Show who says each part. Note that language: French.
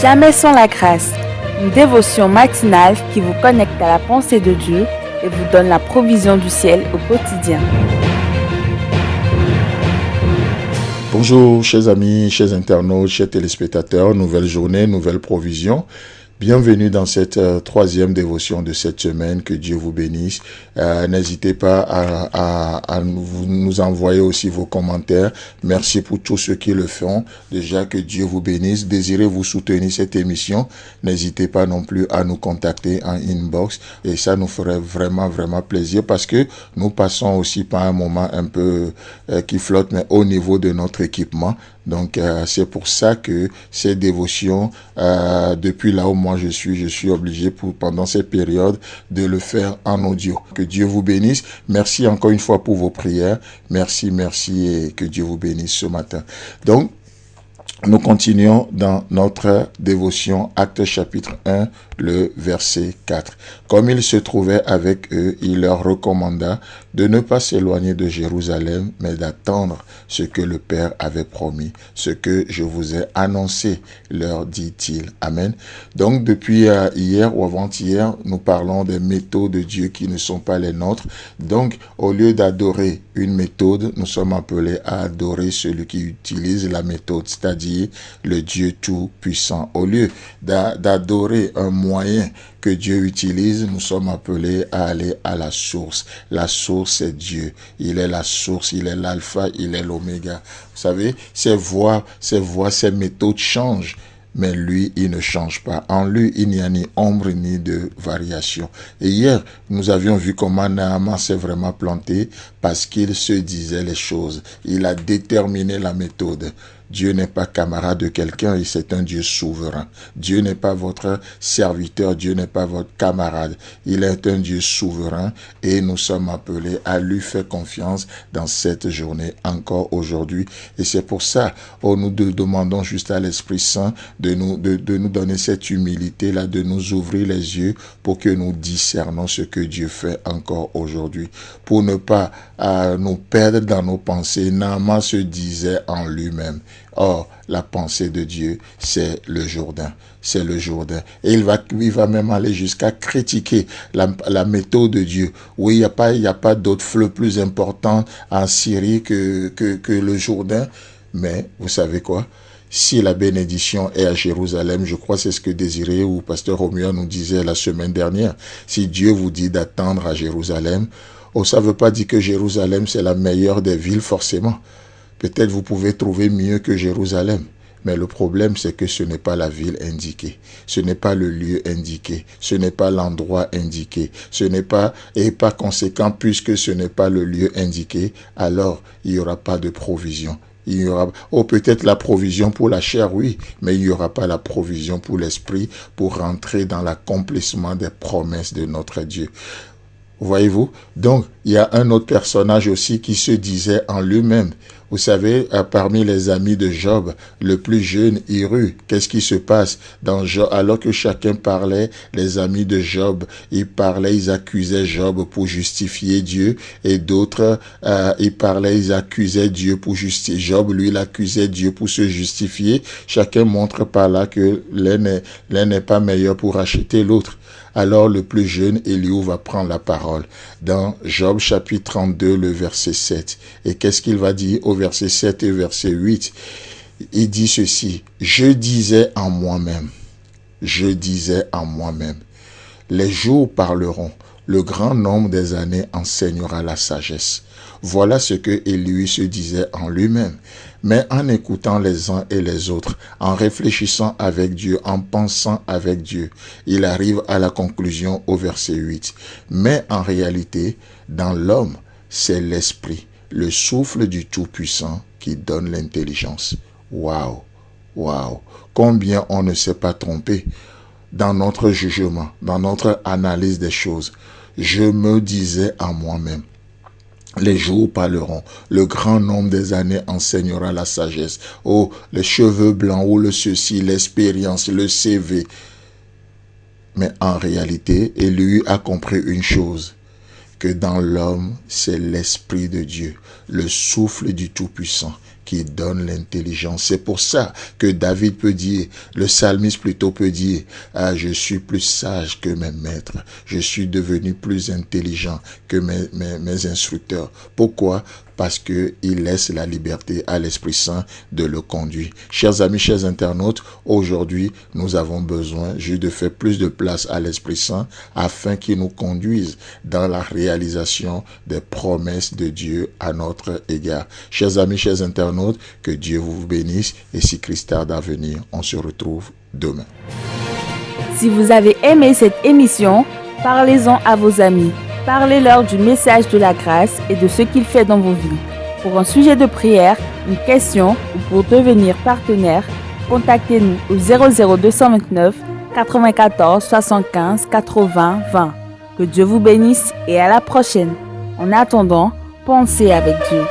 Speaker 1: Jamais sans la grâce, une dévotion matinale qui vous connecte à la pensée de Dieu et vous donne la provision du ciel au quotidien.
Speaker 2: Bonjour chers amis, chers internautes, chers téléspectateurs, nouvelle journée, nouvelle provision. Bienvenue dans cette troisième dévotion de cette semaine, que Dieu vous bénisse. N'hésitez pas à nous envoyer aussi vos commentaires. Merci pour tous ceux qui le font. Déjà, que Dieu vous bénisse. Désirez-vous soutenir cette émission? N'hésitez pas non plus à nous contacter en inbox et ça nous ferait vraiment plaisir parce que nous passons aussi par un moment un peu qui flotte, mais au niveau de notre équipement. Donc, c'est pour ça que ces dévotions, depuis là où moi je suis obligé pendant cette période de le faire en audio. Que Dieu vous bénisse. Merci encore une fois pour vos prières. Merci et que Dieu vous bénisse ce matin. Donc, nous continuons dans notre dévotion, Actes chapitre 1, le verset 4. Comme il se trouvait avec eux, il leur recommanda de ne pas s'éloigner de Jérusalem, mais d'attendre ce que le Père avait promis, ce que je vous ai annoncé, leur dit-il. Amen. Donc, depuis hier ou avant-hier, nous parlons des méthodes de Dieu qui ne sont pas les nôtres. Donc, au lieu d'adorer une méthode, nous sommes appelés à adorer celui qui utilise la méthode, c'est-à-dire le Dieu tout-puissant. Au lieu d'adorer un moyen que Dieu utilise, nous sommes appelés à aller à la source. La source, c'est Dieu. Il est la source, il est l'alpha, il est l'oméga. Vous savez, ces voies, ces méthodes changent. Mais lui, il ne change pas. En lui, il n'y a ni ombre ni de variation. Et hier, nous avions vu comment Naaman s'est vraiment planté parce qu'il se disait les choses. Il a déterminé la méthode. Dieu n'est pas camarade de quelqu'un et c'est un Dieu souverain. Dieu n'est pas votre serviteur, Dieu n'est pas votre camarade. Il est un Dieu souverain et nous sommes appelés à lui faire confiance dans cette journée, encore aujourd'hui. Et c'est pour ça, nous demandons juste à l'Esprit Saint de nous donner cette humilité-là, de nous ouvrir les yeux pour que nous discernons ce que Dieu fait encore aujourd'hui. Pour ne pas nous perdre dans nos pensées. Naaman se disait en lui-même. Or, la pensée de Dieu, c'est le Jourdain. C'est le Jourdain. Et il va même aller jusqu'à critiquer la méthode de Dieu. Oui, il n'y a pas d'autre fleuve plus important en Syrie que le Jourdain. Mais, vous savez quoi? Si la bénédiction est à Jérusalem, je crois que c'est ce que Désiré ou Pasteur Romuald nous disait la semaine dernière. Si Dieu vous dit d'attendre à Jérusalem, ça ne veut pas dire que Jérusalem, c'est la meilleure des villes, forcément. Peut-être vous pouvez trouver mieux que Jérusalem. Mais le problème, c'est que ce n'est pas la ville indiquée. Ce n'est pas le lieu indiqué. Ce n'est pas l'endroit indiqué. Et par conséquent, puisque ce n'est pas le lieu indiqué, alors il n'y aura pas de provision. Il y aura, peut-être la provision pour la chair, oui, mais il n'y aura pas la provision pour l'esprit pour rentrer dans l'accomplissement des promesses de notre Dieu. Voyez-vous? Donc, il y a un autre personnage aussi qui se disait en lui-même. Vous savez, parmi les amis de Job, le plus jeune, Hiru, qu'est-ce qui se passe dans Job? Alors que chacun parlait, les amis de Job, ils accusaient Job pour justifier Dieu, et d'autres, ils accusaient Dieu pour justifier. Job, lui, il accusait Dieu pour se justifier. Chacun montre par là que l'un n'est pas meilleur pour acheter l'autre. Alors le plus jeune, Elihu, va prendre la parole dans Job chapitre 32, le verset 7. Et qu'est-ce qu'il va dire au verset 7 et verset 8? Il dit ceci: je disais en moi-même, les jours parleront, le grand nombre des années enseignera la sagesse. Voilà ce que Élie se disait en lui-même. Mais en écoutant les uns et les autres, en réfléchissant avec Dieu, en pensant avec Dieu, il arrive à la conclusion au verset 8. Mais en réalité, dans l'homme, c'est l'esprit, le souffle du Tout-Puissant qui donne l'intelligence. Waouh! Combien on ne s'est pas trompé dans notre jugement, dans notre analyse des choses. Je me disais en moi-même, les jours parleront, le grand nombre des années enseignera la sagesse. Les cheveux blancs, le ceci, l'expérience, le CV. Mais en réalité, Élie a compris une chose, que dans l'homme, c'est l'Esprit de Dieu, le souffle du Tout-Puissant, qui donne l'intelligence. C'est pour ça que David peut dire, le psalmiste plutôt peut dire, je suis plus sage que mes maîtres. Je suis devenu plus intelligent que mes instructeurs. Pourquoi? Parce que il laisse la liberté à l'Esprit Saint de le conduire. Chers amis, chers internautes, aujourd'hui, nous avons besoin juste de faire plus de place à l'Esprit Saint afin qu'il nous conduise dans la réalisation des promesses de Dieu à notre égard. Chers amis, chers internautes, que Dieu vous bénisse et si Christ tarde à venir, on se retrouve demain.
Speaker 1: Si vous avez aimé cette émission, parlez-en à vos amis. Parlez-leur du message de la grâce et de ce qu'il fait dans vos vies. Pour un sujet de prière, une question ou pour devenir partenaire, contactez-nous au 00229 94 75 80 20. Que Dieu vous bénisse et à la prochaine. En attendant, pensez avec Dieu.